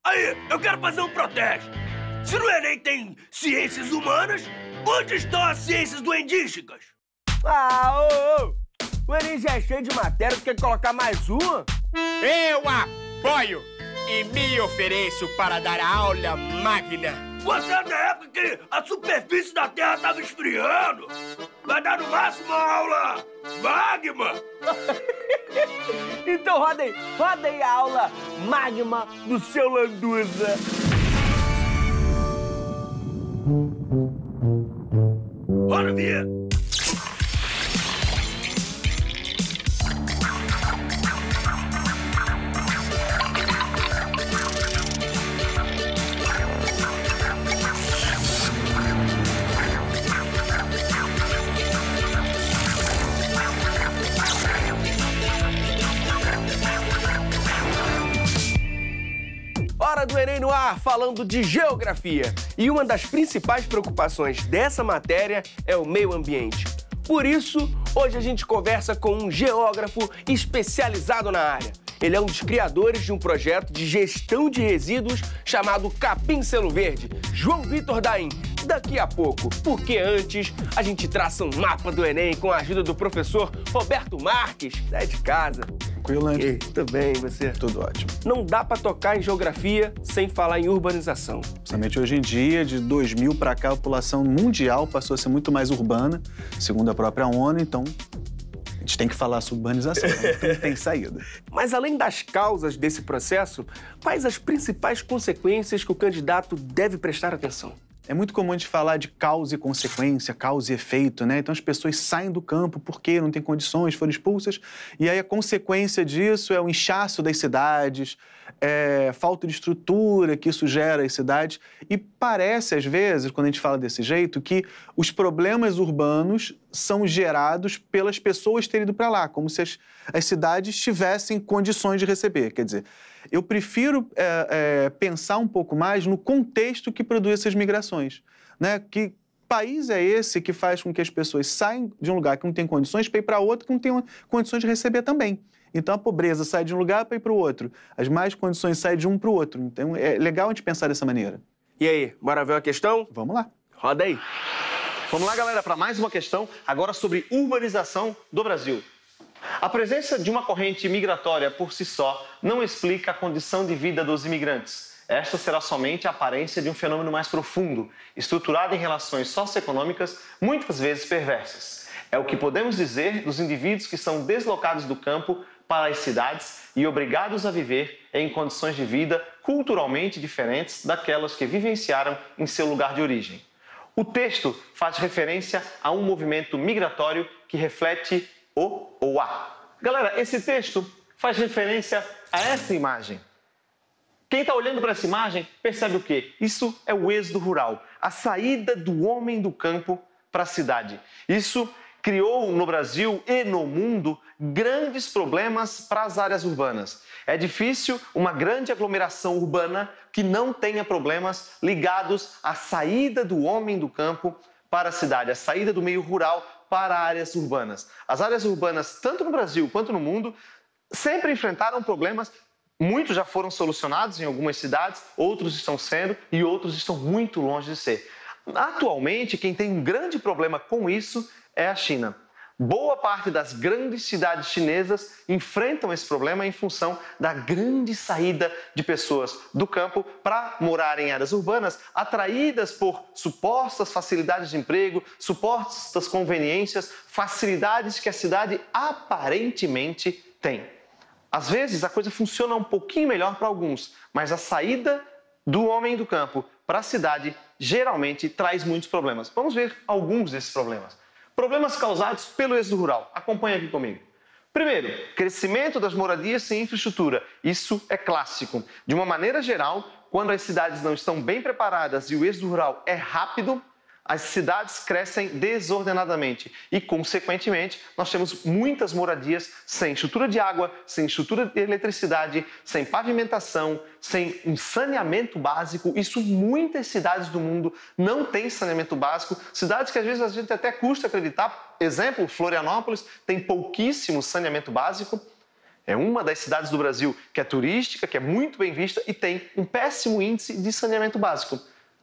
Aí, eu quero fazer um protesto. Se no Enem tem ciências humanas, onde estão as ciências duendísticas? O Enem já é cheio de matéria, tu quer colocar mais uma? Eu apoio e me ofereço para dar a aula magna. Você é da época que a superfície da Terra estava esfriando. Vai dar no máximo a aula magma. Então roda aí a aula magma do seu Landuza. Bora, Bia. Hora do Enem no ar, falando de geografia. E uma das principais preocupações dessa matéria é o meio ambiente. Por isso, hoje a gente conversa com um geógrafo especializado na área. Ele é um dos criadores de um projeto de gestão de resíduos chamado Capim Selo Verde, João Vitor Daim. Daqui a pouco, porque antes a gente traça um mapa do Enem com a ajuda do professor Roberto Marques, é de casa. Tranquilo, Andy? Ei, tudo bem, e você? Tudo ótimo. Não dá pra tocar em geografia sem falar em urbanização. Principalmente hoje em dia, de 2000 para cá, a população mundial passou a ser muito mais urbana, segundo a própria ONU, então a gente tem que falar sobre urbanização, não tem saída. Mas além das causas desse processo, quais as principais consequências que o candidato deve prestar atenção? É muito comum a gente falar de causa e consequência, causa e efeito, né? Então as pessoas saem do campo porque não têm condições, foram expulsas, e aí a consequência disso é o inchaço das cidades, falta de estrutura que isso gera às cidades. E parece, às vezes, quando a gente fala desse jeito, que os problemas urbanos são gerados pelas pessoas terem ido para lá, como se as cidades tivessem condições de receber. Quer dizer, eu prefiro pensar um pouco mais no contexto que produz essas migrações, né? Que país é esse que faz com que as pessoas saiam de um lugar que não tem condições para ir para outro que não tem condições de receber também? Então a pobreza sai de um lugar para ir para o outro, as más condições saem de um para o outro. Então é legal a gente pensar dessa maneira. E aí, bora ver a questão? Vamos lá. Roda aí. Vamos lá, galera, para mais uma questão, agora sobre urbanização do Brasil. A presença de uma corrente migratória por si só não explica a condição de vida dos imigrantes. Esta será somente a aparência de um fenômeno mais profundo, estruturado em relações socioeconômicas, muitas vezes perversas. É o que podemos dizer dos indivíduos que são deslocados do campo para as cidades e obrigados a viver em condições de vida culturalmente diferentes daquelas que vivenciaram em seu lugar de origem. O texto faz referência a um movimento migratório que reflete o ou a. Galera, esse texto faz referência a essa imagem. Quem está olhando para essa imagem percebe o quê? Isso é o êxodo rural, a saída do homem do campo para a cidade. Isso criou no Brasil e no mundo grandes problemas para as áreas urbanas. É difícil uma grande aglomeração urbana que não tenha problemas ligados à saída do homem do campo para a cidade, a saída do meio rural para áreas urbanas. As áreas urbanas, tanto no Brasil quanto no mundo, sempre enfrentaram problemas. Muitos já foram solucionados em algumas cidades, outros estão sendo e outros estão muito longe de ser. Atualmente, quem tem um grande problema com isso é a China. Boa parte das grandes cidades chinesas enfrentam esse problema em função da grande saída de pessoas do campo para morar em áreas urbanas, atraídas por supostas facilidades de emprego, supostas conveniências, facilidades que a cidade aparentemente tem. Às vezes a coisa funciona um pouquinho melhor para alguns, mas a saída do homem do campo para a cidade geralmente traz muitos problemas. Vamos ver alguns desses problemas. Problemas causados pelo êxodo rural. Acompanha aqui comigo. Primeiro, crescimento das moradias sem infraestrutura. Isso é clássico. De uma maneira geral, quando as cidades não estão bem preparadas e o êxodo rural é rápido, as cidades crescem desordenadamente e, consequentemente, nós temos muitas moradias sem estrutura de água, sem estrutura de eletricidade, sem pavimentação, sem um saneamento básico. Isso muitas cidades do mundo não têm saneamento básico. Cidades que às vezes a gente até custa acreditar. Exemplo, Florianópolis tem pouquíssimo saneamento básico. É uma das cidades do Brasil que é turística, que é muito bem vista e tem um péssimo índice de saneamento básico,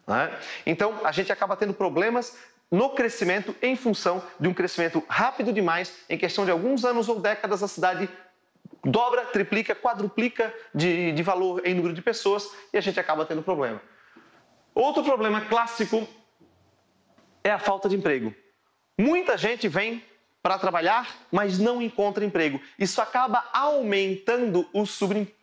né? Então, a gente acaba tendo problemas no crescimento em função de um crescimento rápido demais. Em questão de alguns anos ou décadas, a cidade dobra, triplica, quadruplica de valor em número de pessoas e a gente acaba tendo problema. Outro problema clássico é a falta de emprego. Muita gente vem para trabalhar, mas não encontra emprego. Isso acaba aumentando o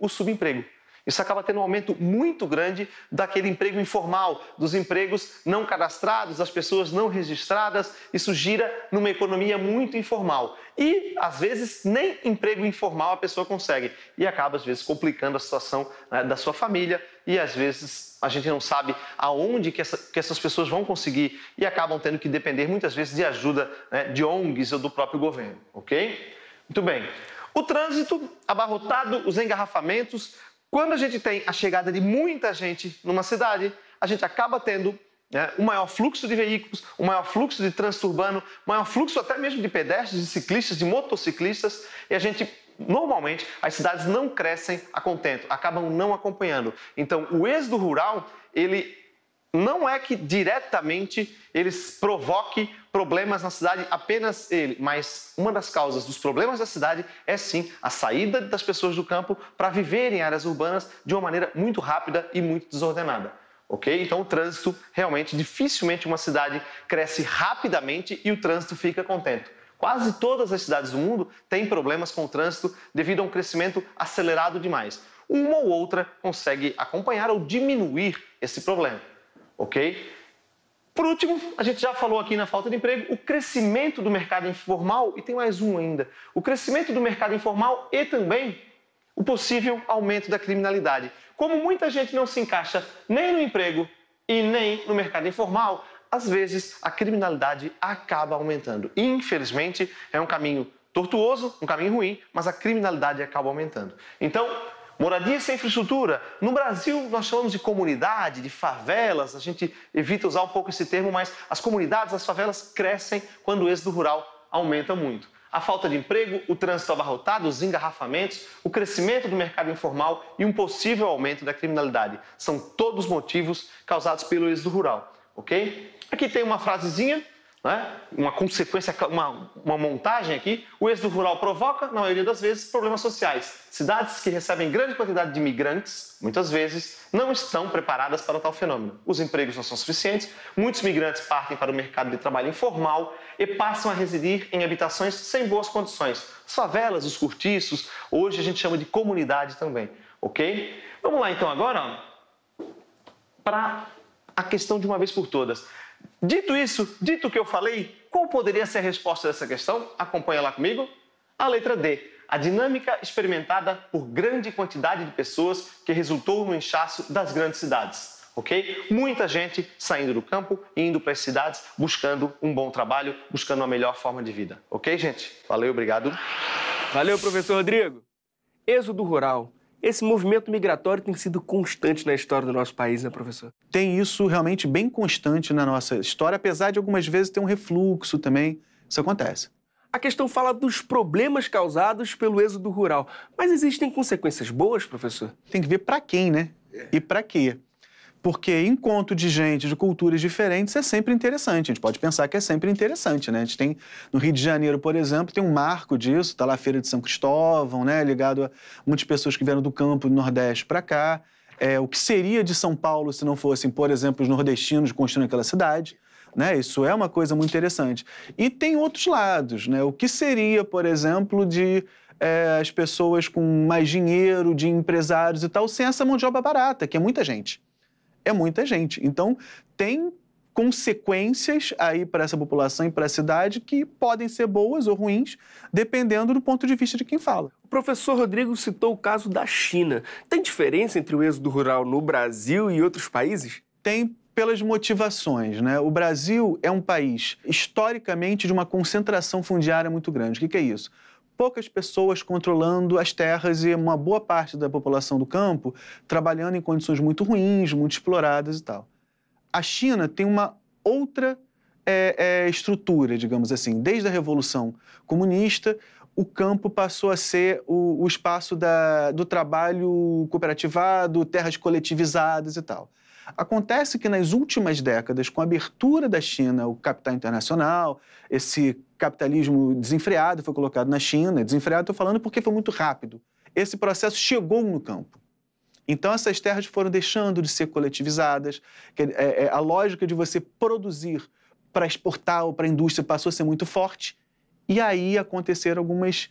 subemprego. Isso acaba tendo um aumento muito grande daquele emprego informal, dos empregos não cadastrados, das pessoas não registradas. Isso gira numa economia muito informal. E, às vezes, nem emprego informal a pessoa consegue. E acaba, às vezes, complicando a situação, né, da sua família. E, às vezes, a gente não sabe aonde que essas pessoas vão conseguir e acabam tendo que depender, muitas vezes, de ajuda, né, de ONGs ou do próprio governo. Ok? Muito bem. O trânsito abarrotado, os engarrafamentos. Quando a gente tem a chegada de muita gente numa cidade, a gente acaba tendo, né, um maior fluxo de veículos, um maior fluxo de trânsito urbano, um maior fluxo até mesmo de pedestres, de ciclistas, de motociclistas, e a gente, normalmente, as cidades não crescem a contento, acabam não acompanhando. Então, o êxodo rural, ele não é que diretamente eles provoquem problemas na cidade, apenas ele, mas uma das causas dos problemas da cidade é sim a saída das pessoas do campo para viverem em áreas urbanas de uma maneira muito rápida e muito desordenada. Ok? Então o trânsito, realmente, dificilmente uma cidade cresce rapidamente e o trânsito fica contento. Quase todas as cidades do mundo têm problemas com o trânsito devido a um crescimento acelerado demais. Uma ou outra consegue acompanhar ou diminuir esse problema. Ok? Por último, a gente já falou aqui na falta de emprego, o crescimento do mercado informal, e tem mais um ainda, o crescimento do mercado informal e também o possível aumento da criminalidade. Como muita gente não se encaixa nem no emprego e nem no mercado informal, às vezes a criminalidade acaba aumentando. Infelizmente, é um caminho tortuoso, um caminho ruim, mas a criminalidade acaba aumentando. Então, moradia sem infraestrutura. No Brasil, nós chamamos de comunidade, de favelas. A gente evita usar um pouco esse termo, mas as comunidades, as favelas crescem quando o êxodo rural aumenta muito. A falta de emprego, o trânsito abarrotado, os engarrafamentos, o crescimento do mercado informal e um possível aumento da criminalidade. São todos motivos causados pelo êxodo rural, ok? Aqui tem uma frasezinha, né? Uma consequência, uma montagem aqui. O êxodo rural provoca, na maioria das vezes, problemas sociais. Cidades que recebem grande quantidade de imigrantes, muitas vezes, não estão preparadas para tal fenômeno. Os empregos não são suficientes, muitos migrantes partem para o mercado de trabalho informal e passam a residir em habitações sem boas condições. As favelas, os cortiços, hoje a gente chama de comunidade também, ok? Vamos lá então agora para a questão de uma vez por todas. Dito isso, dito o que eu falei, qual poderia ser a resposta dessa questão? Acompanha lá comigo. A letra D. A dinâmica experimentada por grande quantidade de pessoas que resultou no inchaço das grandes cidades. Ok? Muita gente saindo do campo e indo para as cidades buscando um bom trabalho, buscando uma melhor forma de vida. Ok, gente? Valeu, obrigado. Valeu, professor Rodrigo. Êxodo rural. Esse movimento migratório tem sido constante na história do nosso país, né, professor? Tem isso realmente bem constante na nossa história, apesar de algumas vezes ter um refluxo também. Isso acontece. A questão fala dos problemas causados pelo êxodo rural. Mas existem consequências boas, professor? Tem que ver para quem, né? E para quê? Porque encontro de gente de culturas diferentes é sempre interessante. A gente pode pensar que é sempre interessante, né? A gente tem, no Rio de Janeiro, por exemplo, tem um marco disso, está lá a Feira de São Cristóvão, né? Ligado a muitas pessoas que vieram do campo do Nordeste para cá. O que seria de São Paulo se não fossem, por exemplo, os nordestinos construindo aquela cidade, né? Isso é uma coisa muito interessante. E tem outros lados, né? O que seria, por exemplo, de as pessoas com mais dinheiro, de empresários e tal, sem essa mão de obra barata, que é muita gente. É muita gente. Então, tem consequências aí para essa população e para a cidade que podem ser boas ou ruins, dependendo do ponto de vista de quem fala. O professor Rodrigo citou o caso da China. Tem diferença entre o êxodo rural no Brasil e outros países? Tem pelas motivações, né? O Brasil é um país, historicamente, de uma concentração fundiária muito grande. O que é isso? Poucas pessoas controlando as terras e uma boa parte da população do campo trabalhando em condições muito ruins, muito exploradas e tal. A China tem uma outra estrutura, digamos assim. Desde a Revolução Comunista, o campo passou a ser o espaço do trabalho cooperativado, terras coletivizadas e tal. Acontece que nas últimas décadas, com a abertura da China ao capital internacional, esse capitalismo desenfreado foi colocado na China. Desenfreado estou falando porque foi muito rápido. Esse processo chegou no campo. Então, essas terras foram deixando de ser coletivizadas. A lógica de você produzir para exportar ou para a indústria passou a ser muito forte. E aí aconteceram algumas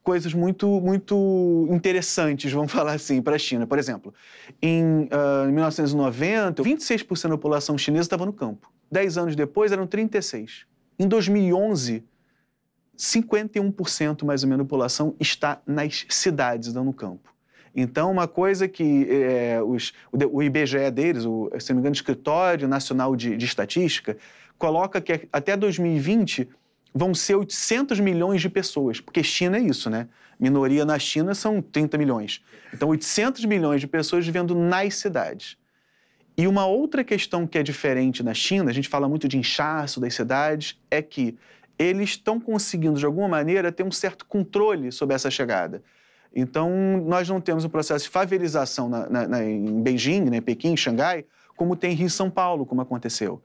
coisas muito interessantes, vamos falar assim, para a China. Por exemplo, em 1990, 26% da população chinesa estava no campo. 10 anos depois, eram 36%. Em 2011, 51% mais ou menos da população está nas cidades, não no campo. Então, uma coisa que o IBGE deles, se não me engano, o Escritório Nacional de Estatística, coloca que até 2020 vão ser 800 milhões de pessoas, porque China é isso, né? Minoria na China são 30 milhões. Então, 800 milhões de pessoas vivendo nas cidades. E uma outra questão que é diferente na China, a gente fala muito de inchaço das cidades, é que eles estão conseguindo, de alguma maneira, ter um certo controle sobre essa chegada. Então, nós não temos um processo de favelização em Beijing, né, Pequim, Xangai, como tem em Rio e São Paulo, como aconteceu.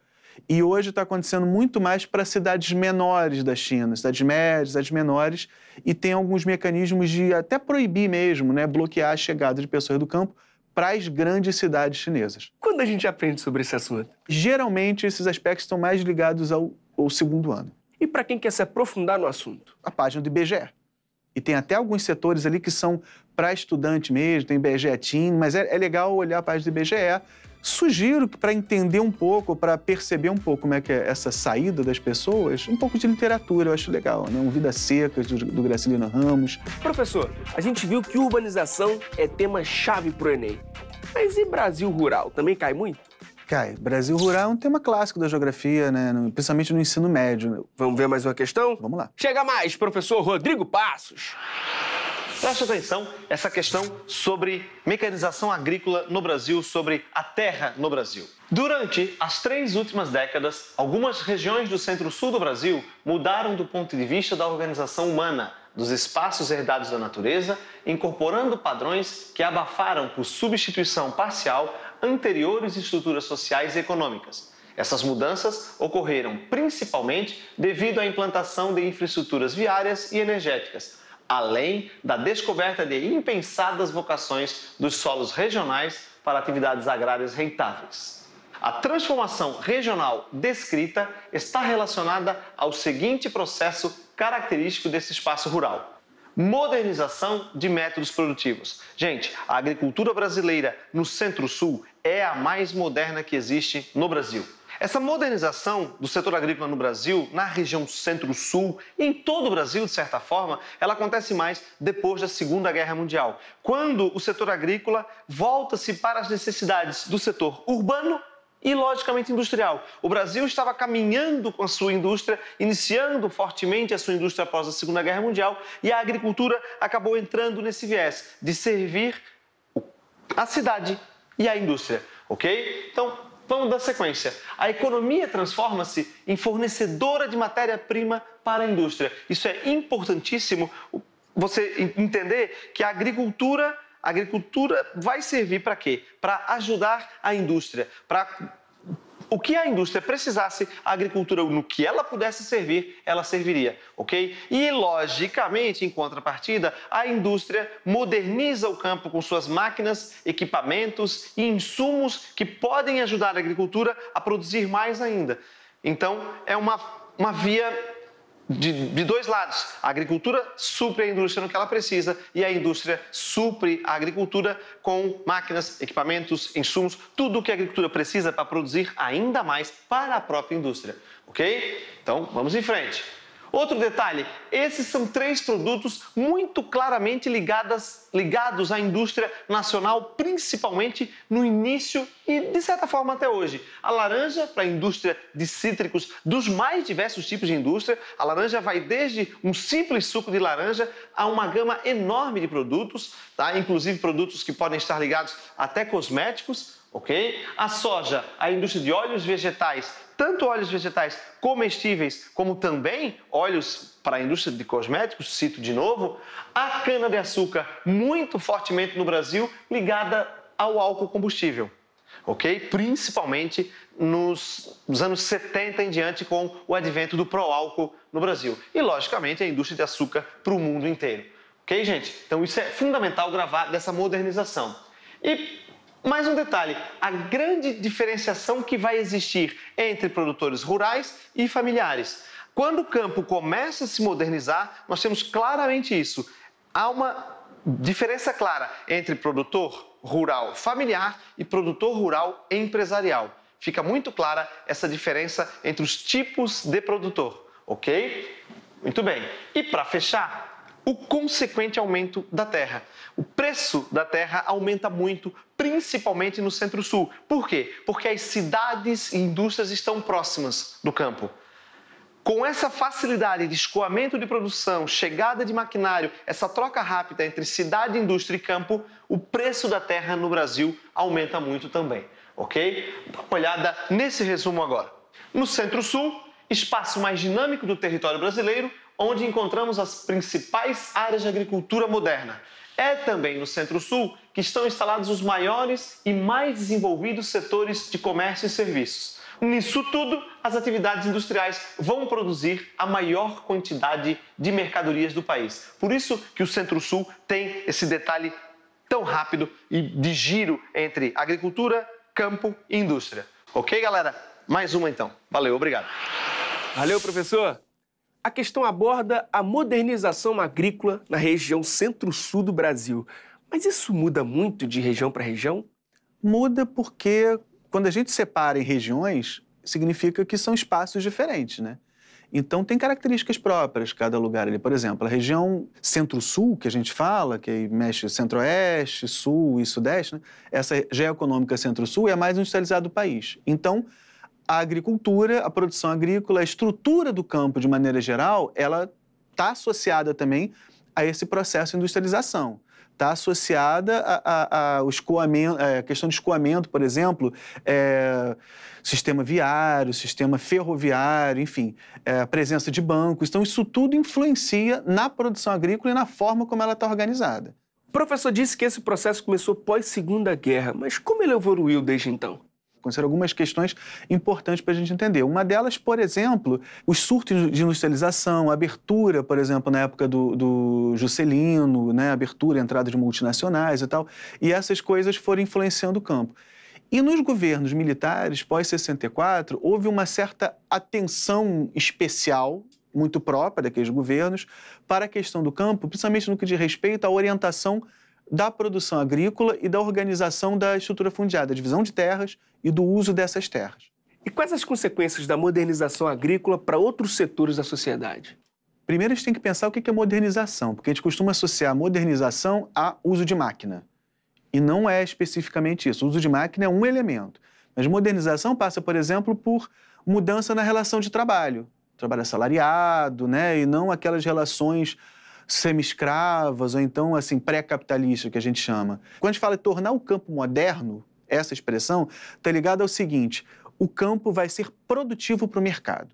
E hoje está acontecendo muito mais para cidades menores da China, cidades médias, cidades menores, e tem alguns mecanismos de até proibir mesmo, né, bloquear a chegada de pessoas do campo para as grandes cidades chinesas. Quando a gente aprende sobre esse assunto? Geralmente, esses aspectos estão mais ligados ao segundo ano. E para quem quer se aprofundar no assunto? A página do IBGE. E tem até alguns setores ali que são para estudante mesmo, tem IBGE Teen, mas é legal olhar a página do IBGE. Sugiro que para entender um pouco, para perceber um pouco como é que é essa saída das pessoas, um pouco de literatura, eu acho legal, né? Um Vidas Secas, do Graciliano Ramos. Professor, a gente viu que urbanização é tema-chave pro Enem. Mas e Brasil rural? Também cai muito? Cai. Brasil rural é um tema clássico da geografia, né? Principalmente no ensino médio. Vamos ver mais uma questão? Vamos lá. Chega mais, professor Rodrigo Passos. Preste atenção, essa questão sobre mecanização agrícola no Brasil, sobre a terra no Brasil. Durante as 3 últimas décadas, algumas regiões do centro-sul do Brasil mudaram do ponto de vista da organização humana, dos espaços herdados da natureza, incorporando padrões que abafaram por substituição parcial anteriores estruturas sociais e econômicas. Essas mudanças ocorreram principalmente devido à implantação de infraestruturas viárias e energéticas, além da descoberta de impensadas vocações dos solos regionais para atividades agrárias rentáveis. A transformação regional descrita está relacionada ao seguinte processo característico desse espaço rural: modernização de métodos produtivos. Gente, a agricultura brasileira no Centro-Sul é a mais moderna que existe no Brasil. Essa modernização do setor agrícola no Brasil, na região Centro-Sul e em todo o Brasil, de certa forma, ela acontece mais depois da Segunda Guerra Mundial, quando o setor agrícola volta-se para as necessidades do setor urbano e, logicamente, industrial. O Brasil estava caminhando com a sua indústria, iniciando fortemente a sua indústria após a Segunda Guerra Mundial, e a agricultura acabou entrando nesse viés de servir a cidade e a indústria, ok? Então, vamos dar sequência. A economia transforma-se em fornecedora de matéria-prima para a indústria. Isso é importantíssimo, você entender que a agricultura vai servir para quê? Para ajudar a indústria, para o que a indústria precisasse, a agricultura, no que ela pudesse servir, ela serviria, ok? E, logicamente, em contrapartida, a indústria moderniza o campo com suas máquinas, equipamentos e insumos que podem ajudar a agricultura a produzir mais ainda. Então, é uma via de dois lados. A agricultura supre a indústria no que ela precisa e a indústria supre a agricultura com máquinas, equipamentos, insumos, tudo o que a agricultura precisa para produzir ainda mais para a própria indústria, ok? Então, vamos em frente. Outro detalhe, esses são 3 produtos muito claramente ligados à indústria nacional, principalmente no início e, de certa forma, até hoje. A laranja, para a indústria de cítricos dos mais diversos tipos de indústria. A laranja vai desde um simples suco de laranja a uma gama enorme de produtos, tá? Inclusive produtos que podem estar ligados até cosméticos, ok? A soja, a indústria de óleos vegetais, tanto óleos vegetais comestíveis, como também óleos para a indústria de cosméticos, cito de novo, a cana-de-açúcar muito fortemente no Brasil ligada ao álcool combustível, ok? Principalmente nos anos 70 em diante, com o advento do pró-álcool no Brasil. E, logicamente, a indústria de açúcar para o mundo inteiro. Ok, gente? Então, isso é fundamental gravar dessa modernização. E mais um detalhe, a grande diferenciação que vai existir entre produtores rurais e familiares. Quando o campo começa a se modernizar, nós temos claramente isso. Há uma diferença clara entre produtor rural familiar e produtor rural empresarial. Fica muito clara essa diferença entre os tipos de produtor, ok? Muito bem. E para fechar, o consequente aumento da terra. O preço da terra aumenta muito, principalmente no Centro-Sul. Por quê? Porque as cidades e indústrias estão próximas do campo. Com essa facilidade de escoamento de produção, chegada de maquinário, essa troca rápida entre cidade, indústria e campo, o preço da terra no Brasil aumenta muito também, ok? Dá uma olhada nesse resumo agora. No Centro-Sul, espaço mais dinâmico do território brasileiro, onde encontramos as principais áreas de agricultura moderna. É também no Centro-Sul que estão instalados os maiores e mais desenvolvidos setores de comércio e serviços. Nisso tudo, as atividades industriais vão produzir a maior quantidade de mercadorias do país. Por isso que o Centro-Sul tem esse detalhe tão rápido e de giro entre agricultura, campo e indústria. Ok, galera? Mais uma então. Valeu, obrigado. Valeu, professor. A questão aborda a modernização agrícola na região centro-sul do Brasil. Mas isso muda muito de região para região? Muda porque quando a gente separa em regiões, significa que são espaços diferentes, né? Então tem características próprias cada lugar ali. Por exemplo, a região centro-sul, que a gente fala, que aí mexe centro-oeste, sul e sudeste, né? Essa geoeconômica centro-sul é a mais industrializada do país. Então, a agricultura, a produção agrícola, a estrutura do campo, de maneira geral, ela está associada também a esse processo de industrialização. Está associada ao escoamento, a questão de escoamento, por exemplo, sistema viário, sistema ferroviário, enfim, a presença de bancos. Então, isso tudo influencia na produção agrícola e na forma como ela está organizada. O professor disse que esse processo começou pós-Segunda Guerra, mas como ele evoluiu desde então? Aconteceram algumas questões importantes para a gente entender. Uma delas, por exemplo, os surtos de industrialização, a abertura, por exemplo, na época do Juscelino, né, abertura, entrada de multinacionais e tal, e essas coisas foram influenciando o campo. E nos governos militares, pós-64, houve uma certa atenção especial, muito própria daqueles governos, para a questão do campo, principalmente no que diz respeito à orientação da produção agrícola e da organização da estrutura fundiária, da divisão de terras e do uso dessas terras. E quais as consequências da modernização agrícola para outros setores da sociedade? Primeiro, a gente tem que pensar o que é modernização, porque a gente costuma associar modernização a uso de máquina. E não é especificamente isso. O uso de máquina é um elemento. Mas modernização passa, por exemplo, por mudança na relação de trabalho. Trabalho assalariado, né? E não aquelas relações semi-escravas ou então, assim, pré-capitalista, que a gente chama. Quando a gente fala de tornar o campo moderno, essa expressão está ligada ao seguinte: o campo vai ser produtivo para o mercado.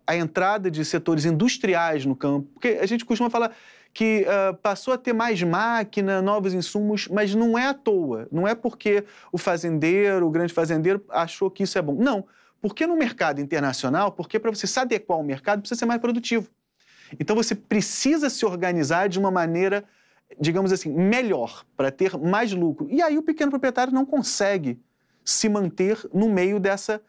A entrada de setores industriais no campo, porque a gente costuma falar que passou a ter mais máquina, novos insumos, mas não é à toa. Não é porque o fazendeiro, o grande fazendeiro, achou que isso é bom. Não, porque no mercado internacional, porque para você se adequar ao mercado, precisa ser mais produtivo. Então, você precisa se organizar de uma maneira, digamos assim, melhor, para ter mais lucro. E aí o pequeno proprietário não consegue se manter no meio dessa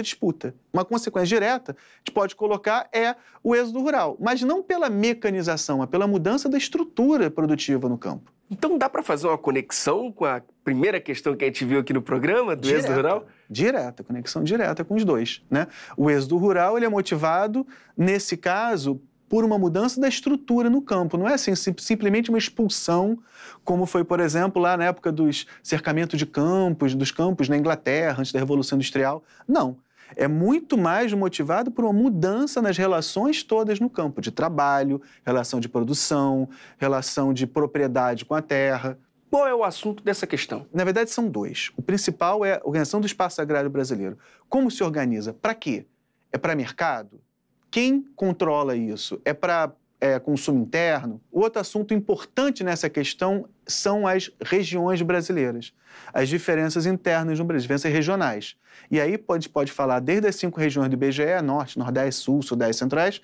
disputa. Uma consequência direta, a gente pode colocar, é o êxodo rural, mas não pela mecanização, mas pela mudança da estrutura produtiva no campo. Então dá para fazer uma conexão com a primeira questão que a gente viu aqui no programa, do êxodo rural? Direta, conexão direta com os dois, né? O êxodo rural, ele é motivado, nesse caso, por uma mudança da estrutura no campo. Não é assim, simplesmente uma expulsão, como foi, por exemplo, lá na época dos cercamentos de campos, dos campos na Inglaterra, antes da Revolução Industrial. Não. É muito mais motivado por uma mudança nas relações todas no campo, de trabalho, relação de produção, relação de propriedade com a terra. Qual é o assunto dessa questão? Na verdade, são dois. O principal é a organização do espaço agrário brasileiro. Como se organiza? Para quê? É para mercado? Quem controla isso? É para consumo interno? O outro assunto importante nessa questão são as regiões brasileiras, as diferenças internas no Brasil, diferenças regionais. E aí pode falar desde as 5 regiões do IBGE, Norte, Nordeste, Sul, Sudeste, Centrais,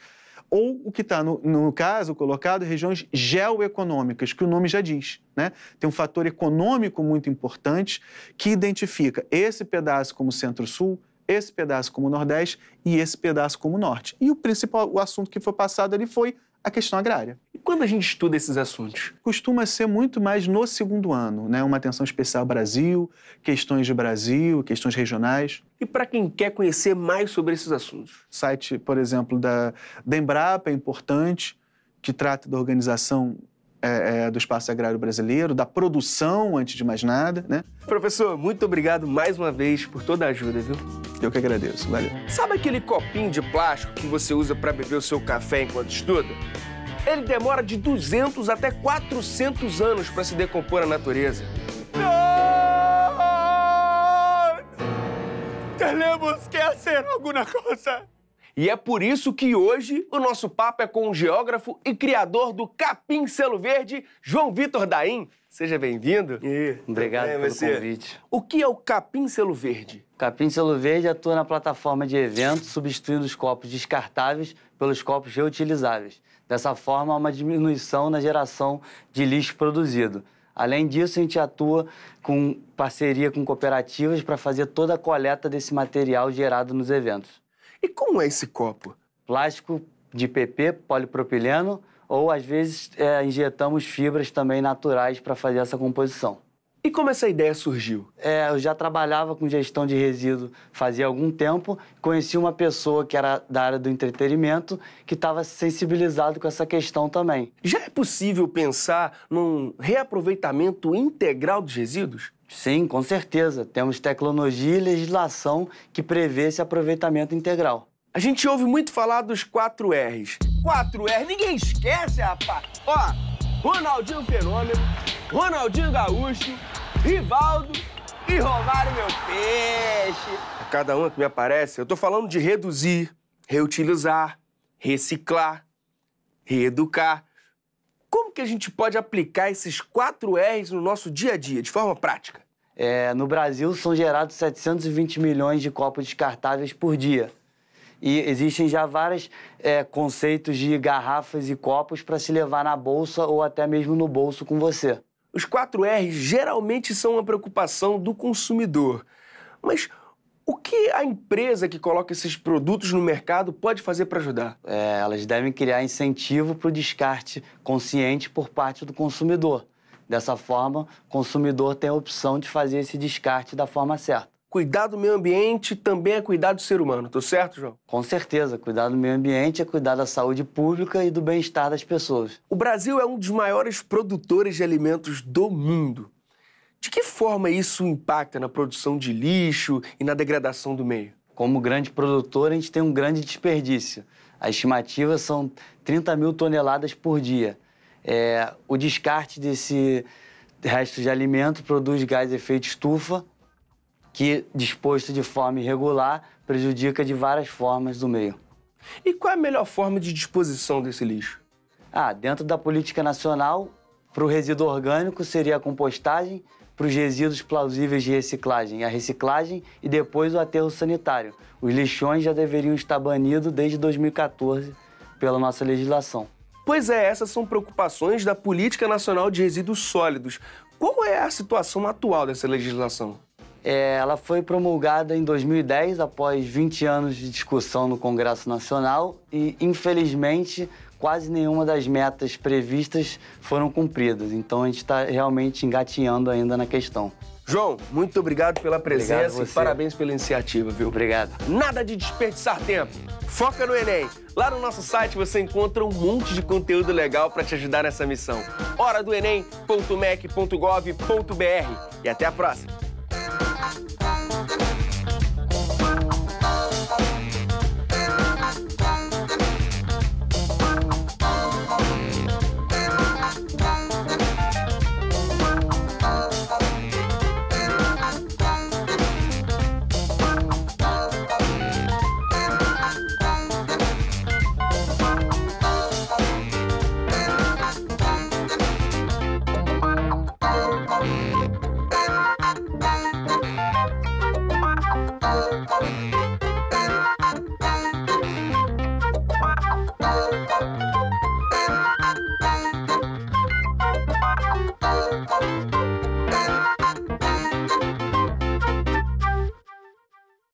ou o que está, no caso, colocado, regiões geoeconômicas, que o nome já diz, né? Tem um fator econômico muito importante que identifica esse pedaço como Centro-Sul, esse pedaço como Nordeste e esse pedaço como Norte. E o assunto que foi passado ali foi a questão agrária. E quando a gente estuda esses assuntos? Costuma ser muito mais no segundo ano, né? Uma atenção especial Brasil, questões de Brasil, questões regionais. E para quem quer conhecer mais sobre esses assuntos? O site, por exemplo, da Embrapa é importante, que trata da organização do espaço agrário brasileiro, da produção, antes de mais nada, né? Professor, muito obrigado mais uma vez por toda a ajuda, viu? Eu que agradeço, valeu. Sabe aquele copinho de plástico que você usa para beber o seu café enquanto estuda? Ele demora de 200 até 400 anos para se decompor na natureza. Temos que fazer alguma coisa. E é por isso que hoje o nosso papo é com o geógrafo e criador do Capim Selo Verde, João Vitor Daim. Seja bem-vindo. Obrigado pelo convite. O que é o Capim Selo Verde? O Capim Selo Verde atua na plataforma de eventos, substituindo os copos descartáveis pelos copos reutilizáveis. Dessa forma, há uma diminuição na geração de lixo produzido. Além disso, a gente atua com parceria com cooperativas para fazer toda a coleta desse material gerado nos eventos. E como é esse copo? Plástico de PP, polipropileno, ou às vezes injetamos fibras também naturais para fazer essa composição. E como essa ideia surgiu? Eu já trabalhava com gestão de resíduo fazia algum tempo, conheci uma pessoa que era da área do entretenimento que estava sensibilizado com essa questão também. Já é possível pensar num reaproveitamento integral dos resíduos? Sim, com certeza. Temos tecnologia e legislação que prevê esse aproveitamento integral. A gente ouve muito falar dos 4 R's. 4 R's, ninguém esquece, rapaz! Ó, Ronaldinho Fenômeno, Ronaldinho Gaúcho, Rivaldo e Romário Meu Peixe. A cada um que me aparece, eu tô falando de reduzir, reutilizar, reciclar, reeducar. Como que a gente pode aplicar esses 4 R's no nosso dia a dia, de forma prática? No Brasil, são gerados 720 milhões de copos descartáveis por dia. E existem já vários conceitos de garrafas e copos para se levar na bolsa ou até mesmo no bolso com você. Os 4 R's geralmente são uma preocupação do consumidor. Mas o que a empresa que coloca esses produtos no mercado pode fazer para ajudar? Elas devem criar incentivo para o descarte consciente por parte do consumidor. Dessa forma, o consumidor tem a opção de fazer esse descarte da forma certa. Cuidar do meio ambiente também é cuidar do ser humano, tô certo, João? Com certeza, cuidar do meio ambiente é cuidar da saúde pública e do bem-estar das pessoas. O Brasil é um dos maiores produtores de alimentos do mundo. De que forma isso impacta na produção de lixo e na degradação do meio? Como grande produtor, a gente tem um grande desperdício. As estimativas são 30 mil toneladas por dia. O descarte desse resto de alimento produz gás efeito estufa, que, disposto de forma irregular, prejudica de várias formas do meio. E qual é a melhor forma de disposição desse lixo? Dentro da política nacional, para o resíduo orgânico seria a compostagem, para os resíduos plausíveis de reciclagem, a reciclagem e depois o aterro sanitário. Os lixões já deveriam estar banidos desde 2014 pela nossa legislação. Pois é, essas são preocupações da Política Nacional de Resíduos Sólidos. Qual é a situação atual dessa legislação? Ela foi promulgada em 2010, após 20 anos de discussão no Congresso Nacional e, infelizmente, quase nenhuma das metas previstas foram cumpridas. Então, a gente está realmente engatinhando ainda na questão. João, muito obrigado pela presença e parabéns pela iniciativa, viu? Obrigado. Nada de desperdiçar tempo. Foca no Enem. Lá no nosso site você encontra um monte de conteúdo legal para te ajudar nessa missão. horadoenem.mec.gov.br. E até a próxima.